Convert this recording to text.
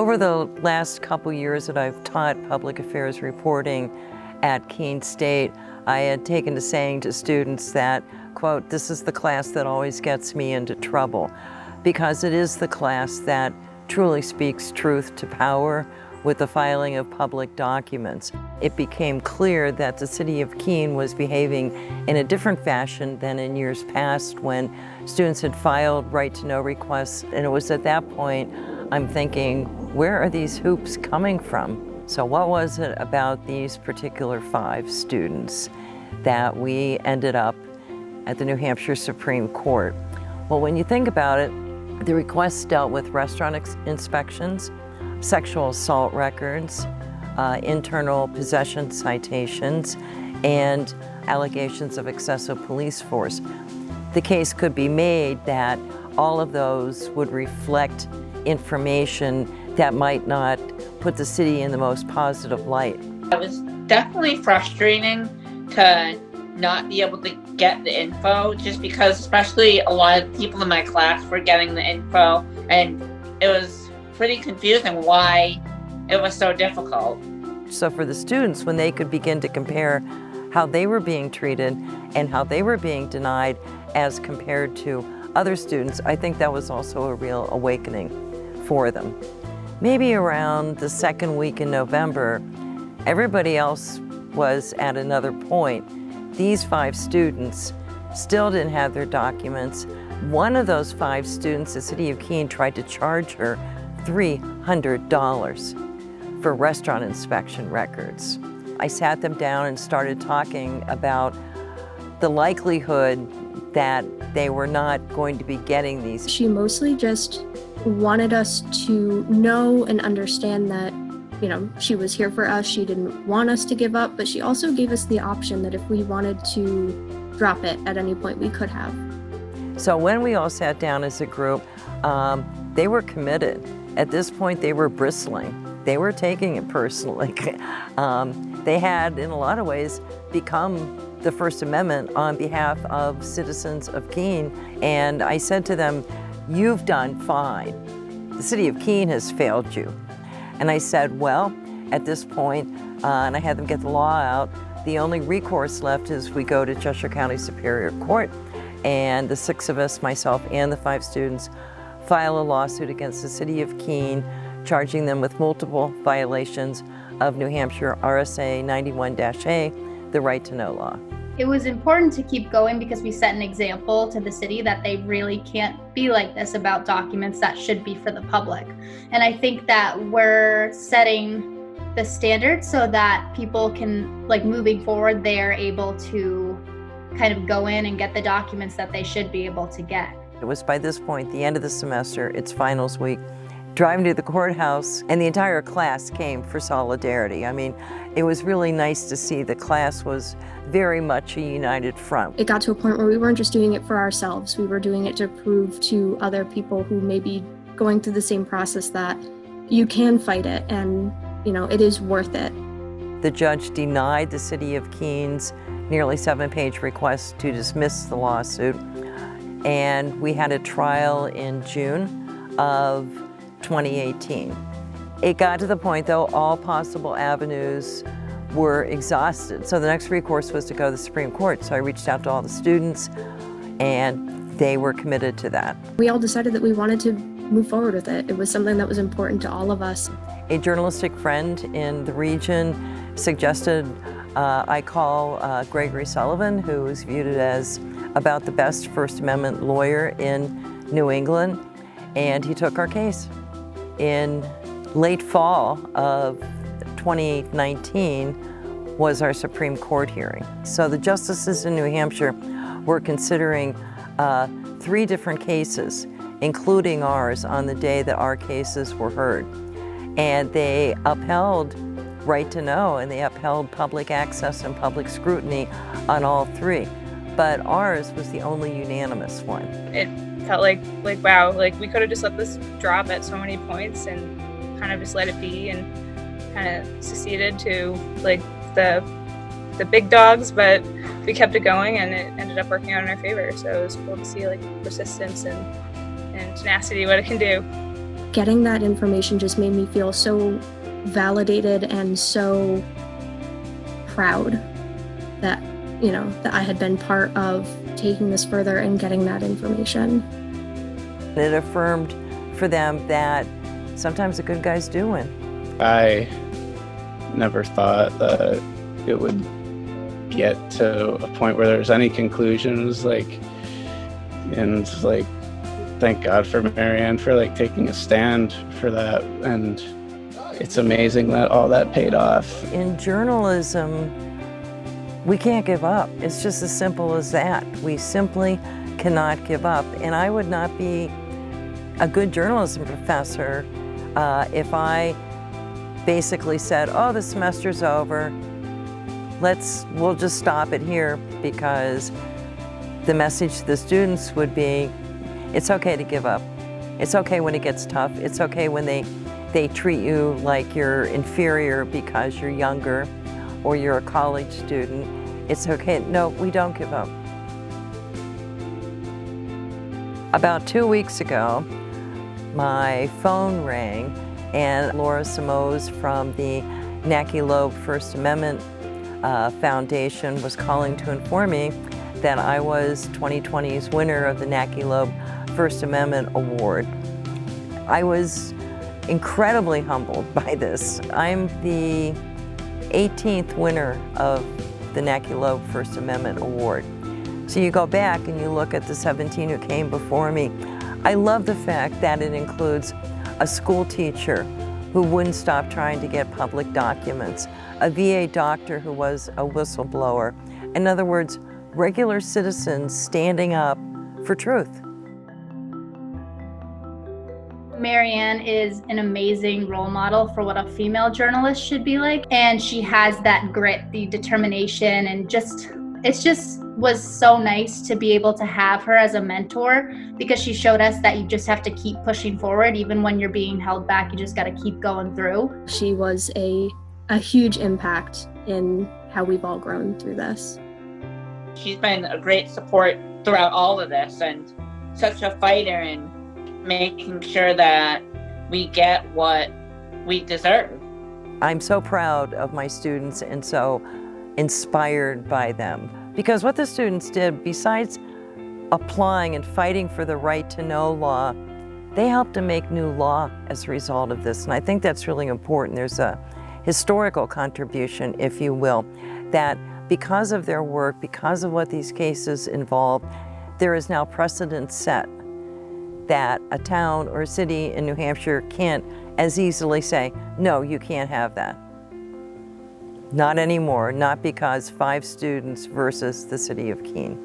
Over the last couple years that I've taught public affairs reporting at Keene State, I had taken to saying to students that, quote, this is the class that always gets me into trouble, because it is the class that truly speaks truth to power with the filing of public documents. It became clear that the city of Keene was behaving in a different fashion than in years past when students had filed right-to-know requests, and it was at that point I'm thinking, where are these hoops coming from? So what was it about these particular 5 students that we ended up at the New Hampshire Supreme Court? Well, when you think about it, the requests dealt with restaurant inspections, sexual assault records, internal possession citations, and allegations of excessive police force. The case could be made that all of those would reflect information that might not put the city in the most positive light. It was definitely frustrating to not be able to get the info, just because especially a lot of people in my class were getting the info, and it was pretty confusing why it was so difficult. So for the students, when they could begin to compare how they were being treated and how they were being denied as compared to other students, I think that was also a real awakening for them. Maybe around the second week in November, everybody else was at another point. These 5 students still didn't have their documents. One of those 5 students, the city of Keene tried to charge her $300 for restaurant inspection records. I sat them down and started talking about the likelihood that they were not going to be getting these. She mostly just wanted us to know and understand that, you know, she was here for us. She didn't want us to give up, but she also gave us the option that if we wanted to drop it at any point, we could have. So when we all sat down as a group, they were committed. At this point, they were bristling. They were taking it personally. They had, in a lot of ways, become the First Amendment on behalf of citizens of Keene. And I said to them, you've done fine. The city of Keene has failed you. And I said, well, at this point, and I had them get the law out, the only recourse left is we go to Cheshire County Superior Court, and the 6 of us, myself and the 5 students, file a lawsuit against the city of Keene, charging them with multiple violations of New Hampshire RSA 91-A, the right to know law. It was important to keep going because we set an example to the city that they really can't be like this about documents that should be for the public. And I think that we're setting the standard so that people can, like, moving forward, they are able to kind of go in and get the documents that they should be able to get. It was by this point, the end of the semester, it's finals week, driving to the courthouse, and the entire class came for solidarity. I mean, it was really nice to see the class was very much a united front. It got to a point where we weren't just doing it for ourselves. We were doing it to prove to other people who may be going through the same process that you can fight it and, you know, it is worth it. The judge denied the city of Keene's nearly 7-page request to dismiss the lawsuit, and we had a trial in June of 2018. It got to the point, though, all possible avenues were exhausted. So the next recourse was to go to the Supreme Court. So I reached out to all the students, and they were committed to that. We all decided that we wanted to move forward with it. It was something that was important to all of us. A journalistic friend in the region suggested I call Gregory Sullivan, who is viewed as about the best First Amendment lawyer in New England, and he took our case. In late fall of 2019 was our Supreme Court hearing. So the justices in New Hampshire were considering 3 different cases, including ours, on the day that our cases were heard. And they upheld right to know, and they upheld public access and public scrutiny on all 3. But ours was the only unanimous one. It felt like wow, like we could have just let this drop at so many points and kind of just let it be and kind of seceded to like the big dogs, but we kept it going and it ended up working out in our favor. So it was cool to see like persistence and tenacity, what it can do. getting that information just made me feel so validated and so proud that, that I had been part of taking this further and getting that information. It affirmed for them that sometimes the good guys do win. I never thought that it would get to a point where there's any conclusions, and thank God for Marianne for taking a stand for that, and it's amazing that all that paid off. In journalism, we can't give up. It's just as simple as that. We simply cannot give up. And I would not be a good journalism professor if I basically said, oh, the semester's over. We'll just stop it here, because the message to the students would be, it's okay to give up. It's okay when it gets tough. It's okay when they treat you like you're inferior because you're younger or you're a college student. It's okay. No, we don't give up. About 2 weeks ago, my phone rang, and Laura Simoes from the Naki Loeb First Amendment Foundation was calling to inform me that I was 2020's winner of the Naki Loeb First Amendment Award. I was incredibly humbled by this. I'm the 18th winner of the Naki Loeb First Amendment Award. So you go back and you look at the 17 who came before me. I love the fact that it includes a school teacher who wouldn't stop trying to get public documents, a VA doctor who was a whistleblower. In other words, regular citizens standing up for truth. Marianne is an amazing role model for what a female journalist should be like. And she has that grit, the determination, and it just was so nice to be able to have her as a mentor, because she showed us that you just have to keep pushing forward. Even when you're being held back, you just got to keep going through. She was a huge impact in how we've all grown through this. She's been a great support throughout all of this, and such a fighter in making sure that we get what we deserve. I'm so proud of my students and so inspired by them, because what the students did, besides applying and fighting for the right to know law, they helped to make new law as a result of this. And I think that's really important. There's a historical contribution, if you will, that because of their work, because of what these cases involve, there is now precedent set that a town or a city in New Hampshire can't as easily say, no, you can't have that. Not anymore, not because 5 students versus the city of Keene.